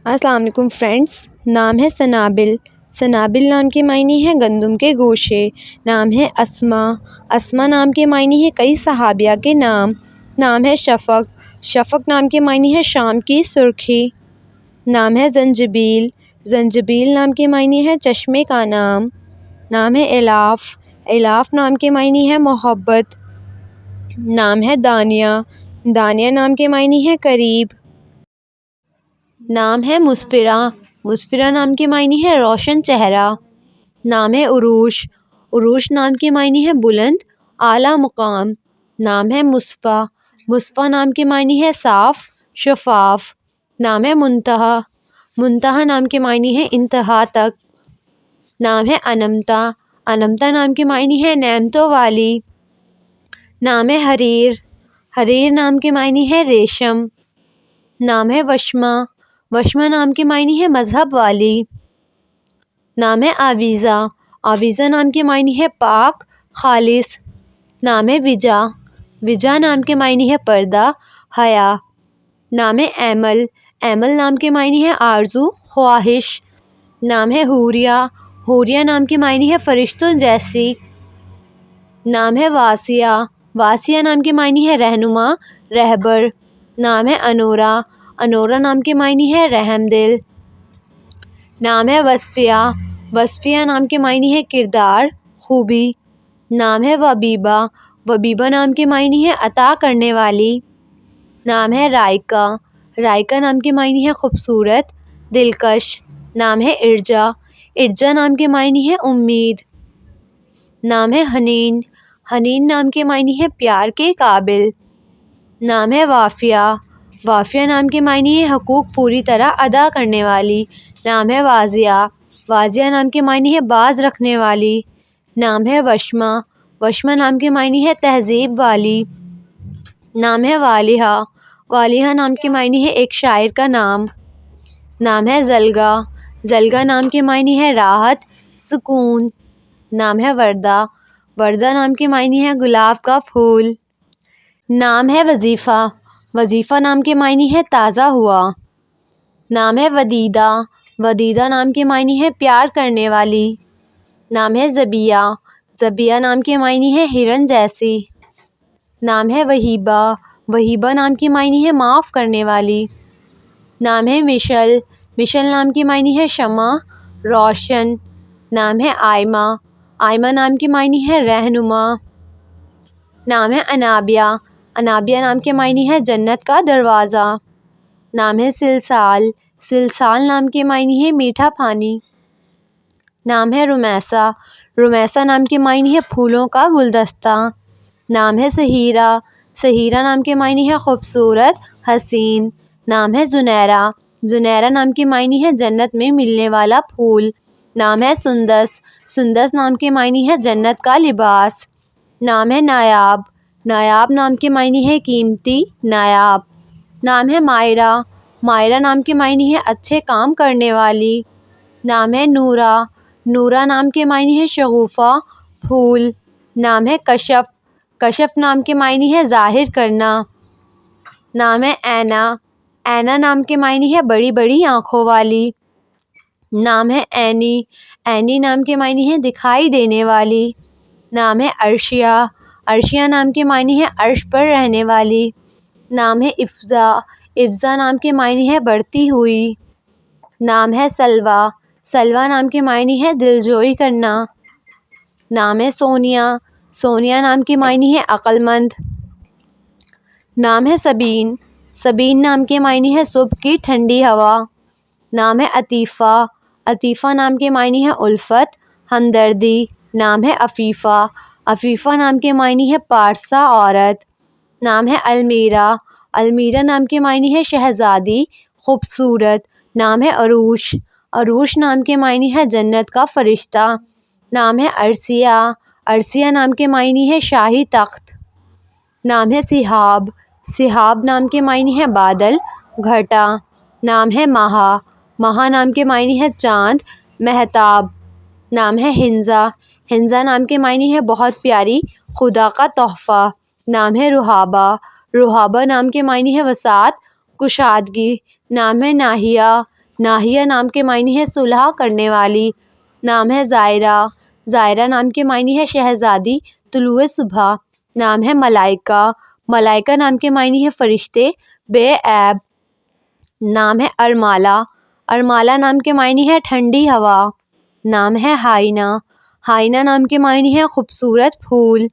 السلام علیکم فرینڈس، نام ہے سنابل۔ سنابل نام کے معنی ہے گندم کے گوشے۔ نام ہے اسما۔ اسما نام کے معنی ہے کئی صحابیہ کے نام۔ نام ہے شفق۔ شفق نام کے معنی ہے شام کی سرخی۔ نام ہے زنجبیل۔ زنجبیل نام کے معنی ہے چشمے کا نام۔ نام ہے الاف۔ الاف نام کے معنی ہے محبت۔ نام ہے دانیہ۔ دانیہ نام کے معنی ہے قریب۔ نام ہے مسفرہ۔ مسفرہ نام کے معنی ہے روشن چہرہ۔ نام ہے عروش۔ عروش نام کے معنی ہے بلند، اعلیٰ مقام۔ نام ہے مصفیٰ۔ مصفیٰ نام کے معنی ہے صاف، شفاف۔ نام ہے منتہا۔ منتہا نام کے معنی ہے انتہا تک۔ نام ہے انمتا۔ انمتا نام کے معنی ہے نعمتوں والی۔ نام ہے حریر۔ حریر نام کے معنی ہے ریشم۔ نام ہے وشمہ۔ وشمہ نام کے معنی ہے مذہب والی۔ نام ہے آویزہ۔ آویزہ نام کے معنی ہے پاک، خالص۔ نام ہے وجا۔ وجا نام کے معنی ہے پردہ، حیا۔ نام ہے ایمل۔ ایمل نام کے معنی ہے آرزو، خواہش۔ نام ہے حوریہ۔ حوریہ نام کے معنی ہے فرشتوں جیسی۔ نام ہے واسیہ۔ واسیہ نام کے معنی ہے رہنما، رہبر۔ نام ہے انورا۔ انورا نام کے معنی ہے رحم دل۔ نام ہے وصفیہ۔ وصفیہ نام کے معنی ہے کردار، خوبی۔ نام ہے وبیبہ۔ وبیبہ نام کے معنی ہے عطا کرنے والی۔ نام ہے رائکہ۔ رائکہ نام کے معنی ہے خوبصورت، دلکش۔ نام ہے ارجا۔ ارجا نام کے معنی ہے امید۔ نام ہے حنین۔ حنین نام کے معنی ہے پیار کے قابل۔ نام ہے وافیہ۔ وافیہ نام کے معنی ہے حقوق پوری طرح ادا کرنے والی۔ نام ہے واضیہ۔ واضیہ نام کے معنی ہے باز رکھنے والی۔ نام ہے وشمہ۔ وشمہ نام کے معنی ہے تہذیب والی۔ نام ہے والہہ۔ والہہ نام کے معنی ہے ایک شاعر کا نام۔ نام ہے زلگہ۔ زلگہ نام کے معنی ہے راحت، سکون۔ نام ہے وردہ۔ وردہ نام کے معنی ہے گلاب کا پھول۔ نام ہے وظیفہ۔ وظیفہ نام کے معنی ہے تازہ ہوا۔ نام ہے ودیدہ۔ ودیدہ نام کے معنی ہے پیار کرنے والی۔ نام ہے ذبیہ۔ ذبیہ نام کے معنی ہے ہرن جیسی۔ نام ہے وہیبہ۔ وہیبہ نام کے معنی ہے معاف کرنے والی۔ نام ہے مشل۔ مشل نام کے معنی ہے شمع، روشن۔ نام ہے آئمہ۔ آئمہ نام کے معنی ہے رہنما۔ نام ہے انابیہ۔ انابیہ نام کے معنی ہے جنت کا دروازہ۔ نام ہے سلسال۔ سلسال نام کے معنی ہے میٹھا پانی۔ نام ہے رمیسہ۔ رمیسہ نام کے معنی ہے پھولوں کا گلدستہ۔ نام ہے سہیرہ۔ سہیرہ نام کے معنی ہے خوبصورت، حسین۔ نام ہے زنیرہ۔ زنیرہ نام کے معنی ہے جنت میں ملنے والا پھول۔ نام ہے سندس۔ سندس نام کے معنی ہے جنت کا لباس۔ نام ہے نایاب۔ نایاب نام کے معنی ہے قیمتی، نایاب۔ نام ہے مائرہ۔ مائرہ نام کے معنی ہے اچھے کام کرنے والی۔ نام ہے نورہ۔ نورہ نام کے معنی ہے شگوفہ، پھول۔ نام ہے کشف۔ کشف نام کے معنی ہے ظاہر کرنا۔ نام ہے اینا۔ اینا نام کے معنی ہے بڑی بڑی آنکھوں والی۔ نام ہے عینی۔ عینی نام کے معنی ہے دکھائی دینے والی۔ نام ہے عرشیہ۔ عرشیہ نام کے معنی ہے عرش پر رہنے والی۔ نام ہے افضا۔ افضا نام کے معنی ہے بڑھتی ہوئی۔ نام ہے سلویٰ۔ سلویٰ نام کے معنی ہے دلجوئی کرنا۔ نام ہے سونیا۔ سونیا نام کے معنی ہے عقل مند۔ نام ہے سبین۔ سبین نام کے معنی ہے صبح کی ٹھنڈی ہوا۔ نام ہے عطیفہ۔ عطیفہ نام کے معنی ہے الفت، ہمدردی۔ نام ہے عفیفہ۔ عفیفہ نام کے معنی ہے پارسا عورت۔ نام ہے المیرہ۔ المیرہ نام کے معنی ہے شہزادی، خوبصورت۔ نام ہے عروش۔ عروش نام کے معنی ہے جنت کا فرشتہ۔ نام ہے عرصیہ۔ عرصیہ نام کے معنی ہے شاہی تخت۔ نام ہے سحاب۔ سحاب نام کے معنی ہے بادل، گھٹا۔ نام ہے مہا۔ مہا نام کے معنی ہے چاند، مہتاب۔ نام ہے ہنزا۔ ہنزا نام کے معنی ہے بہت پیاری، خدا کا تحفہ۔ نام ہے رحابہ۔ رحابہ نام کے معنی ہے وسعت، کشادگی۔ نام ہے ناہیہ۔ ناہیہ نام کے معنی ہے صلح کرنے والی، نام ہے زائرہ، زائرہ نام کے معنی ہے شہزادی، طلوع صبح، نام ہے ملائکہ، ملائکہ نام کے معنی ہے فرشتے، بے عیب، نام ہے ارمالہ، ارمالہ نام کے معنی ہے ٹھنڈی ہوا، نام ہے ہائنہ، ہائنہ نام کے معنی ہے خوبصورت پھول،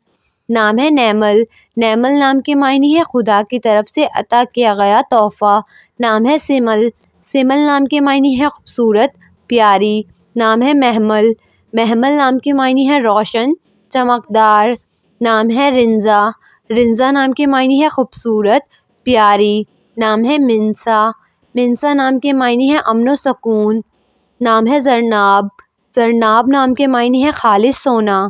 نام ہے نیمل، نیمل نام کے معنی ہے خدا کی طرف سے عطا کیا گیا تحفہ، نام ہے سمل، سمل نام کے معنی ہے خوبصورت، پیاری، نام ہے محمل، محمل نام کے معنی ہے روشن، چمکدار، نام ہے رنزا، رنزا نام کے معنی ہے خوبصورت، پیاری، نام ہے منسا، منسا نام کے معنی ہے امن و سکون، نام ہے زرناب، زرناب نام کے معنی ہے خالص سونا۔